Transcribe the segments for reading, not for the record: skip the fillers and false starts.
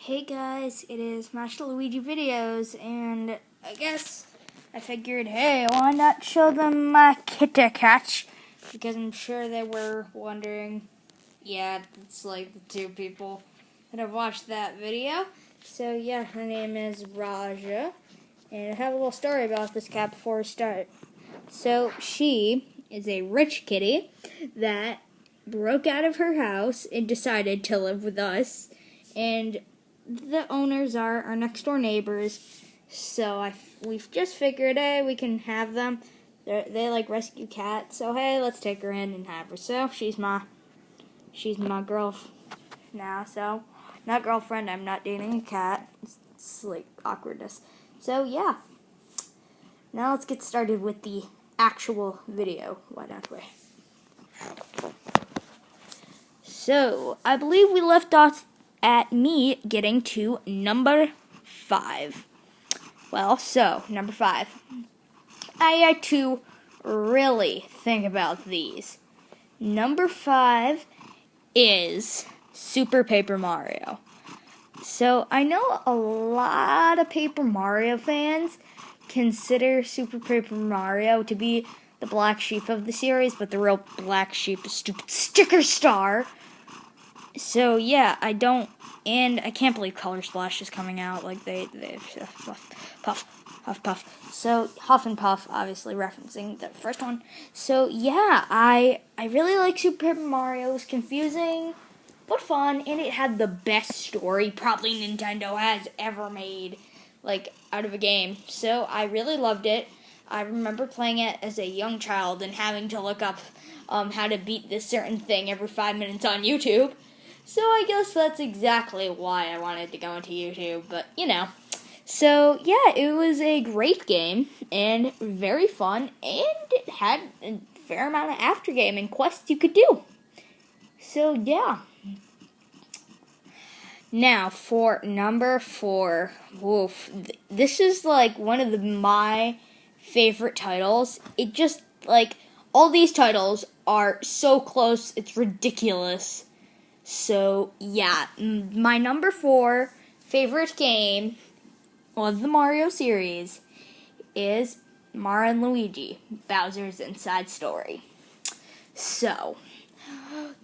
Hey guys, it is Master Luigi Videos, and I figured, hey, why not show them my Kit Kat? Because I'm sure they were wondering. Yeah, it's like the two people that have watched that video. So yeah, her name is Raja, and I have a little story about this cat before we start. So she is a rich kitty that broke out of her house and decided to live with us, and the owners are our next door neighbors, so we've just figured, hey, we can have them. They like rescue cats, so hey, let's take her in and have her. So she's my girl now. So not girlfriend. I'm not dating a cat. It's like awkwardness. So yeah. Now let's get started with the actual video. Why don't we? So I believe we left off at me getting to number 5. Well, so, number 5. I had to really think about these. Number 5 is Super Paper Mario. So, I know a lot of Paper Mario fans consider Super Paper Mario to be the black sheep of the series, but the real black sheep is stupid Sticker Star. So yeah, I can't believe Color Splash is coming out. Like they Huff Puff. So Huff and Puff, obviously referencing the first one. So yeah, I really like Super Paper Mario. It was confusing, but fun, and it had the best story probably Nintendo has ever made, like out of a game. So I really loved it. I remember playing it as a young child and having to look up how to beat this certain thing every 5 minutes on YouTube. So I guess that's exactly why I wanted to go into YouTube, but So yeah, it was a great game and very fun, and it had a fair amount of after game and quests you could do. So yeah. Now for number 4, this is like one of my favorite titles. It just all these titles are so close, it's ridiculous. So, yeah, my number 4 favorite game of the Mario series is Mario & Luigi, Bowser's Inside Story. So,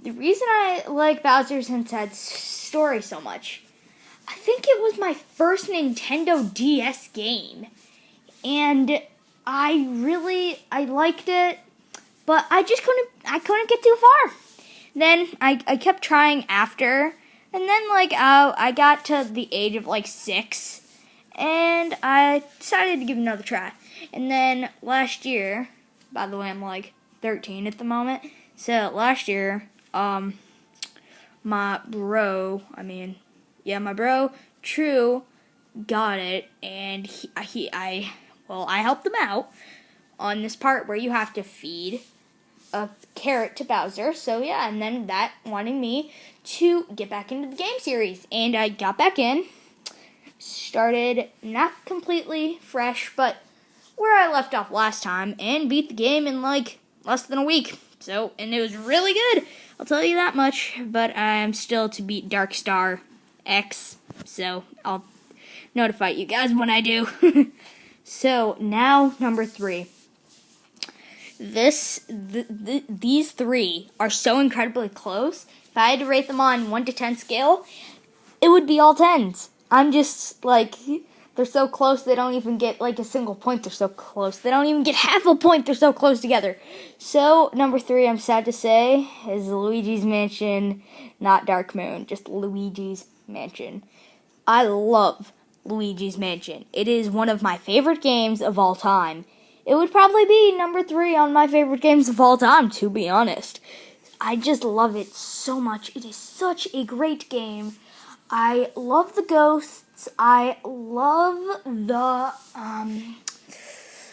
the reason I like Bowser's Inside Story so much, I think it was my first Nintendo DS game, and I liked it, but I couldn't get too far. Then I kept trying after, and then I got to the age of 6, and I decided to give it another try. And then last year, by the way, I'm 13 at the moment. So last year, my bro True got it, and I helped him out on this part where you have to feed a carrot to Bowser. So yeah, and then that wanted me to get back into the game series, and I got back in, started not completely fresh, but where I left off last time, and beat the game in less than a week. So, and it was really good, I'll tell you that much, but I'm still to beat Dark Star X, so I'll notify you guys when I do. So, now number 3. These 3 are so incredibly close. If I had to rate them on 1 to 10 scale, it would be all 10s. I'm just they're so close they don't even get a single point. They're so close they don't even get half a point. They're so close together. So number 3, I'm sad to say, is Luigi's Mansion, not Dark Moon, just Luigi's Mansion. I love Luigi's Mansion. It is one of my favorite games of all time. It would probably be number 3 on my favorite games of all time, to be honest. I just love it so much. It is such a great game. I love the ghosts. I love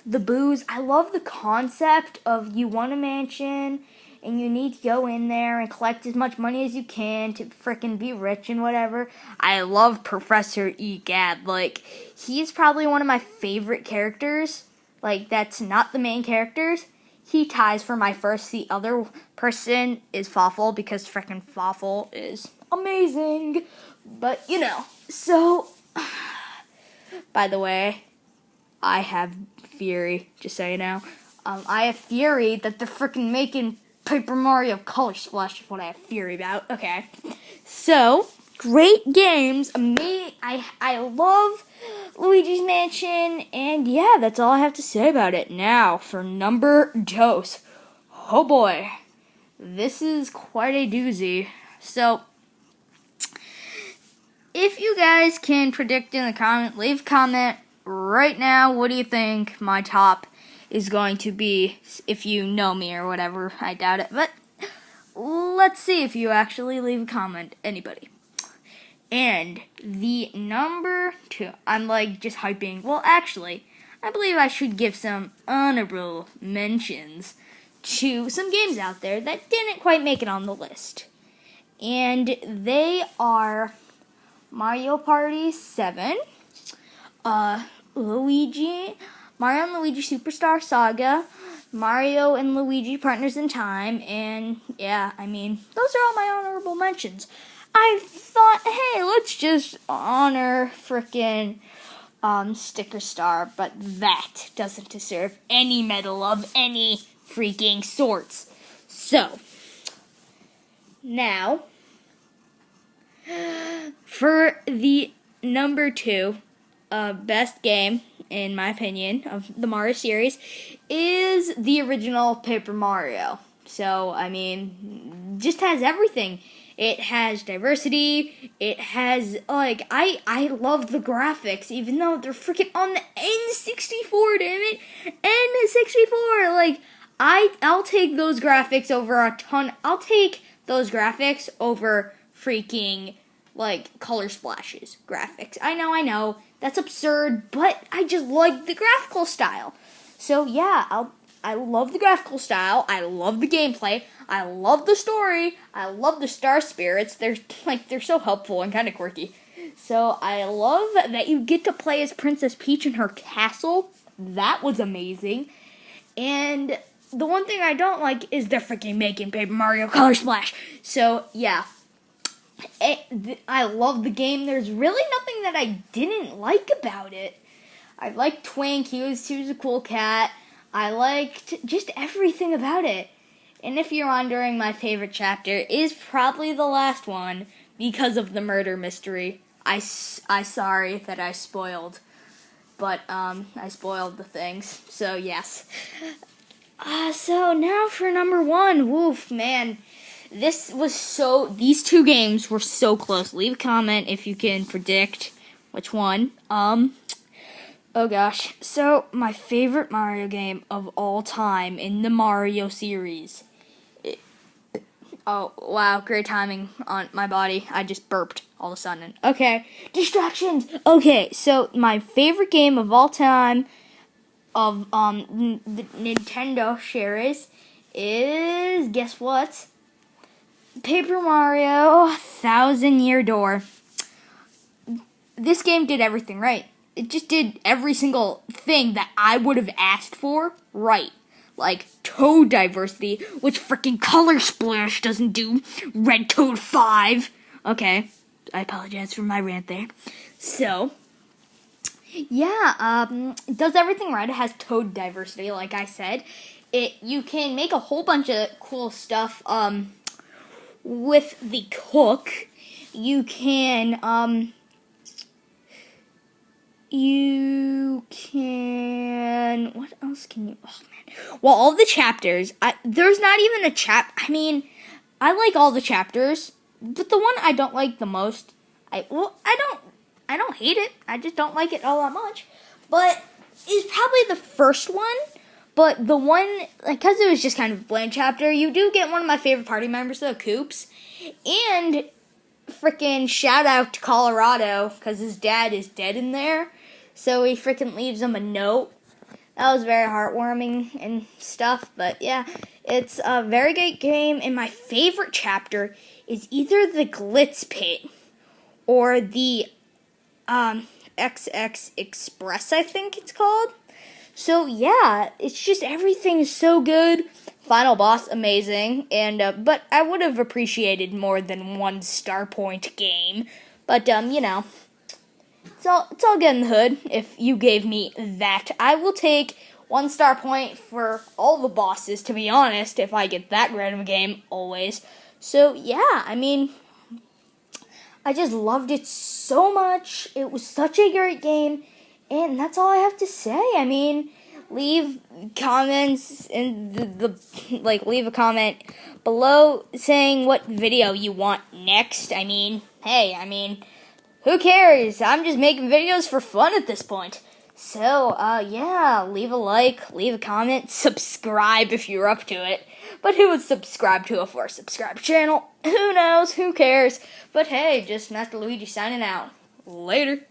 the booze. I love the concept of you want a mansion and you need to go in there and collect as much money as you can to frickin' be rich and whatever. I love Professor Egad. He's probably one of my favorite characters. That's not the main characters. He ties for my first. The other person is Fawful, because frickin' Fawful is amazing. But, so, by the way, I have theory, just so you know. I have theory that they're freaking making Paper Mario Color Splash is what I have theory about. Okay. So, great games. I love Luigi's Mansion. And yeah, that's all I have to say about it. Now, for number dos. Oh boy. This is quite a doozy. So, if you guys can predict in the comment, leave a comment right now. What do you think my top is going to be? If you know me or whatever, I doubt it. But let's see if you actually leave a comment. Anybody. And the number 2, I'm just hyping. Well, actually, I believe I should give some honorable mentions to some games out there that didn't quite make it on the list. And they are Mario Party 7, Mario and Luigi Superstar Saga, Mario and Luigi Partners in Time, and yeah, those are all my honorable mentions. I thought, hey, let's just honor frickin' Sticker Star, but that doesn't deserve any medal of any freaking sorts. So, now, for the number 2 best game, in my opinion, of the Mario series, is the original Paper Mario. So, just has everything. It has diversity. It has, I love the graphics, even though they're freaking on the N64, damn it. N64, I'll take those graphics over a ton. I'll take those graphics over freaking, Color Splashes graphics. I know, that's absurd, but I just like the graphical style. So, yeah, I love the graphical style. I love the gameplay. I love the story. I love the star spirits. They're so helpful and kind of quirky. So I love that you get to play as Princess Peach in her castle. That was amazing. And the one thing I don't like is they're freaking making Paper Mario Color Splash. So yeah, I love the game. There's really nothing that I didn't like about it. I liked Twink. He was a cool cat. I liked just everything about it. And if you're wondering, my favorite chapter is probably the last one because of the murder mystery. I sorry that I spoiled, but I spoiled the things. So yes. So now for number 1. Woof, man. These 2 games were so close. Leave a comment if you can predict which one. Oh gosh. So, my favorite Mario game of all time in the Mario series. Oh, wow. Great timing on my body. I just burped all of a sudden. Okay. Distractions. Okay. So, my favorite game of all time of the Nintendo series is, guess what? Paper Mario 1000-Year Door. This game did everything right. It just did every single thing that I would have asked for right. Like Toad diversity, which freaking Color Splash doesn't do. Red Toad 5. Okay, I apologize for my rant there. So, yeah, it does everything right. It has Toad diversity, like I said. You can make a whole bunch of cool stuff with the cook. You can what else can you, oh man. Well, all the chapters, there's not even a I like all the chapters, but the one I don't like the most, I don't hate it, I just don't like it all that much, but is probably the first one. But the one, because it was just kind of a bland chapter, you do get one of my favorite party members, though, Koops. And freaking shout out to Colorado, because his dad is dead in there. So he freaking leaves him a note. That was very heartwarming and stuff. But yeah, it's a very great game. And my favorite chapter is either the Glitz Pit or the XX Express, I think it's called. So yeah, it's just everything is so good. Final boss, amazing. And but I would have appreciated more than 1 star point game. But, it's all good in the hood. If you gave me that, I will take 1-star point for all the bosses, to be honest, if I get that great of a game, always. So, yeah, I just loved it so much. It was such a great game, and that's all I have to say. Leave comments in leave a comment below saying what video you want next. Who cares? I'm just making videos for fun at this point. So, yeah, leave a like, leave a comment, subscribe if you're up to it. But who would subscribe to a 4-subscribe channel? Who knows? Who cares? But hey, just Master Luigi signing out. Later.